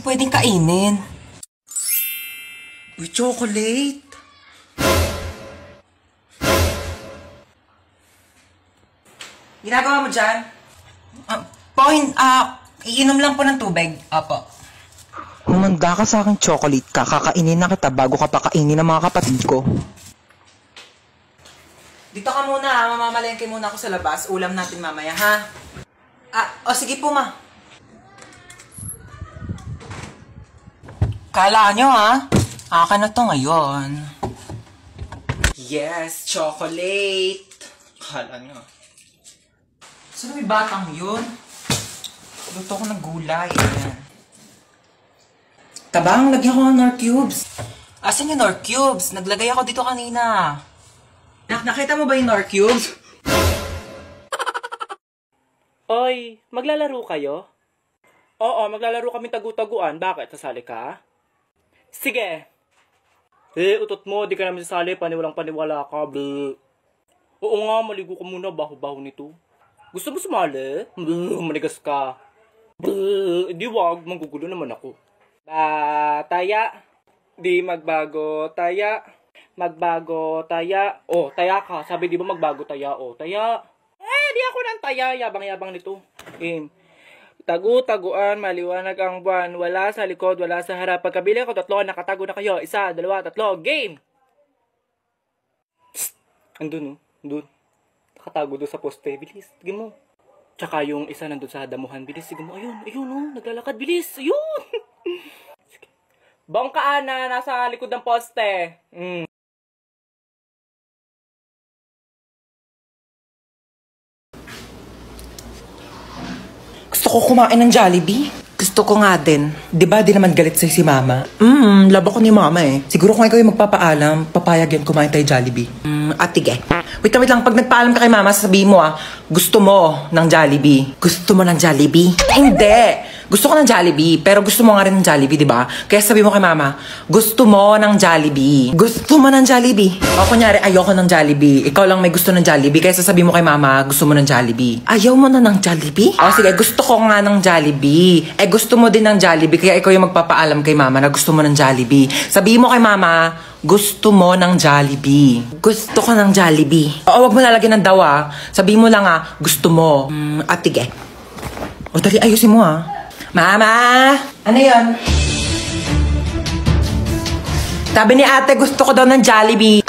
Pwedeng kainin. Uy, chocolate. Ginagawa mo dyan? Iinom lang po ng tubig. Opo. Humanda ka sa aking chocolate ka. Kakainin na kita bago ka pakainin ng mga kapatid ko. Dito ka muna ha. Mamamalengke muna ako sa labas. Ulam natin mamaya ha. Sige po ma. Kala nyo ha? Akin na to ngayon. Yes, chocolate. Kala nyo. Sino may batang yun? Luto ko ng gulay. Ayan. Tabang, lagyan ko ng Knorr Cubes. Asan yung Knorr Cubes? Naglagay ako dito kanina. Nakita mo ba yung Knorr Cubes? Oy, maglalaro kayo? Oo, maglalaro kami tagu-taguan. Bakit? Sasali ka? Sige. Utot mo, di ka namin sasali. Paniwalang paniwala ka. Bleh. Oo nga, maligo ka muna. Baho-baho nito. Gusto mo sumali? Manigas ka. Di wag, manggugulo naman ako. Taya. Di magbago, taya. Magbago, taya. Oh, taya ka. Sabi di ba magbago, taya? Oh, taya. Di ako ng taya. Yabang-yabang nito. Tagu-taguan, maliwanag ang buwan. Wala sa likod, wala sa harap. Pagkabili ko, 3, nakatago na kayo. 1, 2, 3, game! Psst! Andun, Andun. Nakatago doon sa poste. Bilis, sige mo. Tsaka yung isa nandun sa damuhan. Bilis, sige mo. Ayun, naglalakad. Bilis, ayun! Sige. Bongka, Ana, nasa likod ng poste. Gusto ko kumain ng Jollibee. Gusto ko nga din. Diba di naman galit sa'yo si Mama? Labo ko ni Mama eh. Siguro kung ikaw yung magpapaalam, papayag yan kumain tayo Jollibee. Tige. Wait lang. Pag nagpaalam ka kay Mama, sasabihin mo gusto mo ng Jollibee. Gusto mo ng Jollibee? Hindi! Gusto ko ng Jollibee, pero gusto mo nga rin ng Jollibee, diba? Kaya sabi mo kay Mama, gusto mo ng Jollibee. Gusto mo ng Jollibee. O kunyari, ayoko ng Jollibee. Ikaw lang may gusto ng Jollibee, kaya sasabihin mo kay Mama, gusto mo ng Jollibee. Ayaw mo na ng Jollibee? O sige, gusto ko nga ng Jollibee. Gusto mo din ng Jollibee, kaya ikaw yung magpapaalam kay Mama na gusto mo ng Jollibee. Sabihin mo kay Mama, gusto mo ng Jollibee. Gusto ko ng Jollibee. Oo, wag mo lalagyan ng daw Sabihin mo lang gusto mo. Tige. O dali, ayusin mo Mama! Ano yon? Sabi ni ate, gusto ko daw ng Jollibee.